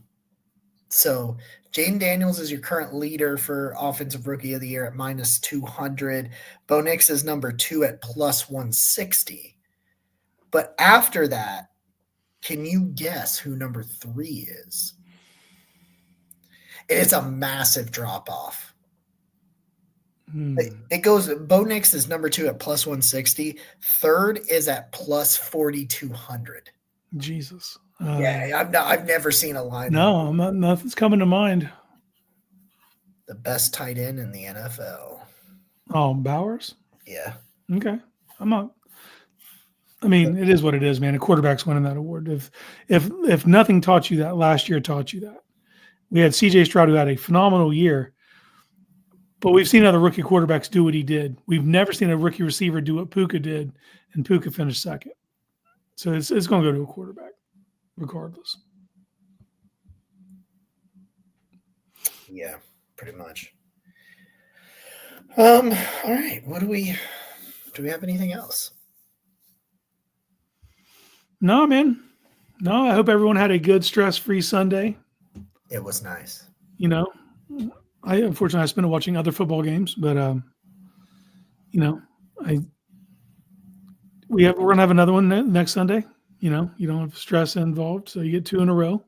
So, Jaden Daniels is your current leader for Offensive Rookie of the Year at minus 200. Bo Nix is number 2 at plus 160. But after that, can you guess who number 3 is? It's a massive drop-off. It goes, Bo Nix is number 2 at plus 160. Third is at plus 4,200. Jesus. I've never seen a line. No, nothing's coming to mind. The best tight end in the NFL. Oh, Bowers? Yeah. Okay. It is what it is, man. A quarterback's winning that award. If nothing taught you that, last year taught you that. We had C.J. Stroud who had a phenomenal year, but we've seen other rookie quarterbacks do what he did. We've never seen a rookie receiver do what Puka did, and Puka finished second. So it's going to go to a quarterback, regardless. Yeah, pretty much. All right. Do we have anything else? No, man. No, I hope everyone had a good stress-free Sunday. It was nice. Unfortunately I spent it watching other football games, but we're gonna have another one next Sunday. You don't have stress involved, so you get 2 in a row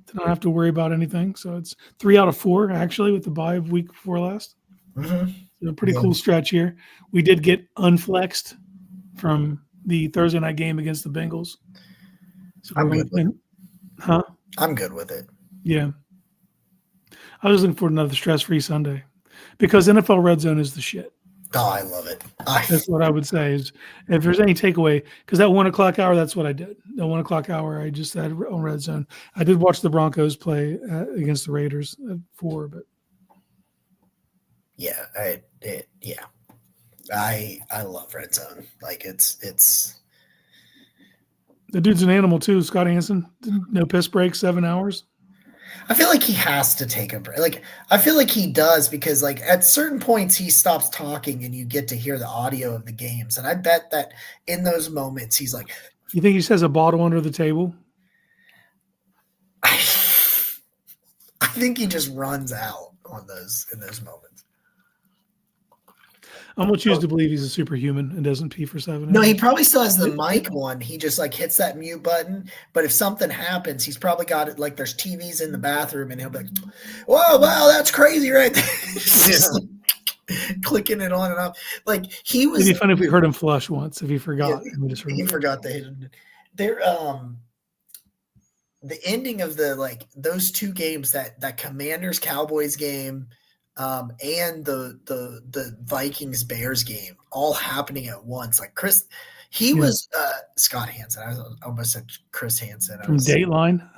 to not have to worry about anything. So it's 3 out of 4 actually with the bye of week before last. Mm-hmm. So a pretty cool stretch here. We did get unflexed from the Thursday night game against the Bengals. So I'm good with it. Huh? I'm good with it. Yeah. I was looking for another stress-free Sunday because NFL Red Zone is the shit. Oh, I love it. That's what I would say is if there's any takeaway, because that 1 o'clock hour, that's what I did. The 1 o'clock hour, I just had on Red Zone. I did watch the Broncos play against the Raiders at 4, but yeah, I love Red Zone. Like it's the dude's an animal too. Scott Hansen, no piss break, 7 hours. I feel like he has to take a break. Like I feel like he does because like at certain points he stops talking and you get to hear the audio of the games. And I bet that in those moments he's like, you think he just has a bottle under the table? I think he just runs out in those moments. I'm gonna choose to believe he's a superhuman and doesn't pee for 7 hours. No, he probably still has the mic one. He just like hits that mute button. But if something happens, he's probably got it like there's TVs in the bathroom and he'll be like, whoa, wow, that's crazy right there. Just like, clicking it on and off. Like he was. It'd be funny if we heard him flush once if he forgot. Yeah, he forgot the hidden. There, the ending of those 2 games, that Commanders Cowboys game. And the Vikings Bears game all happening at once. Like Chris, was Scott Hansen. I almost said Chris Hansen from Dateline.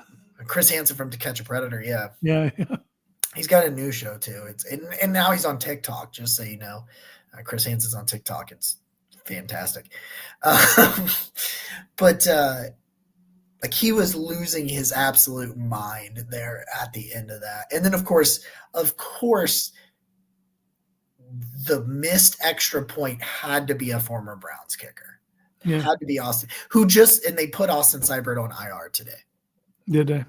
Chris Hansen from To Catch a Predator. Yeah. He's got a new show too. And now he's on TikTok. Just so you know, Chris Hansen's on TikTok. It's fantastic. But like he was losing his absolute mind there at the end of that. And then of course, the missed extra point had to be a former Browns kicker. Yeah. Had to be Austin, and they put Austin Seibert on IR today. Did they?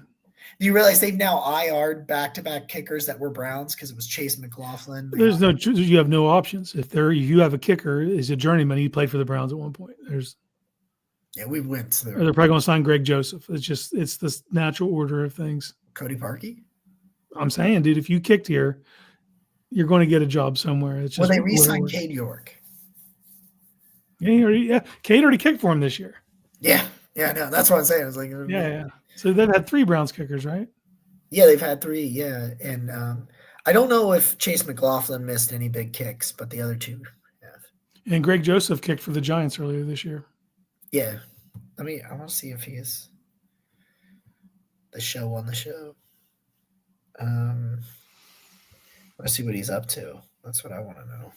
Do you realize they've now IR'd back-to-back kickers that were Browns because it was Chase McLaughlin? You have no options. If you have a kicker, is a journeyman, he played for the Browns at one point. We went through. They're probably going to sign Greg Joseph. It's the natural order of things. Cody Parkey? I'm saying, dude, if you kicked here, you're going to get a job somewhere. It's just they re-signed Cade York. Yeah, Cade already kicked for him this year. Yeah, no, that's what I'm saying. It's like yeah. So they've had 3 Browns kickers, right? Yeah, they've had 3. Yeah, and I don't know if Chase McLaughlin missed any big kicks, but the other 2 have. And Greg Joseph kicked for the Giants earlier this year. Yeah. I want to see if he's the show on the show. Let's see what he's up to. That's what I want to know.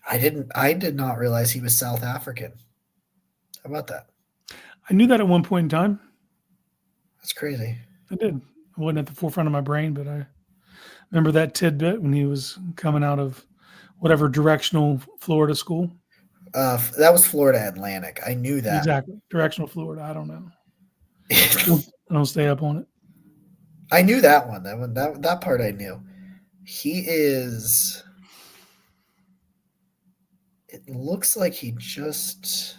I did not realize he was South African. How about that? I knew that at one point in time. That's crazy. I did. It wasn't at the forefront of my brain, but I remember that tidbit when he was coming out of whatever directional Florida school. That was Florida Atlantic. I knew that. Exactly. Directional Florida. I don't know. I don't stay up on it. I knew that one. That part I knew. He is. It looks like he just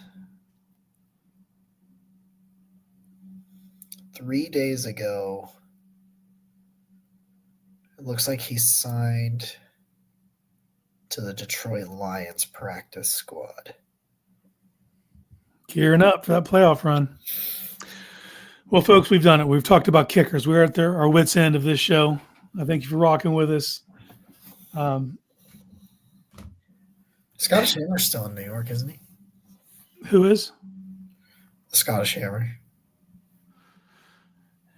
3 days ago. It looks like he signed to the Detroit Lions practice squad. Gearing up for that playoff run. Well, folks, we've done it. We've talked about kickers. We're at our wits' end of this show. I thank you for rocking with us. Scottish Hammer's still in New York, isn't he? Who is? The Scottish Hammer.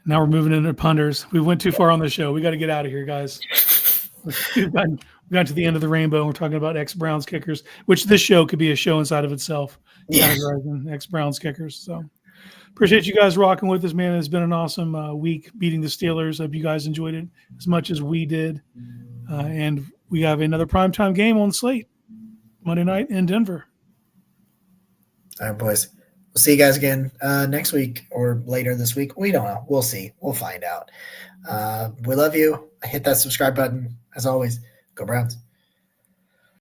Now we're moving into punters. We went too far on the show. We got to get out of here, guys. We've got to the end of the rainbow. We're talking about ex-Browns kickers, which this show could be a show inside of itself. Yeah. Ex-Browns kickers. So appreciate you guys rocking with us, man. It's been an awesome week beating the Steelers. Hope you guys enjoyed it as much as we did. And we have another primetime game on the slate Monday night in Denver. All right, boys. We'll see you guys again next week or later this week. We don't know. We'll see. We'll find out. We love you. Hit that subscribe button. As always, go Browns.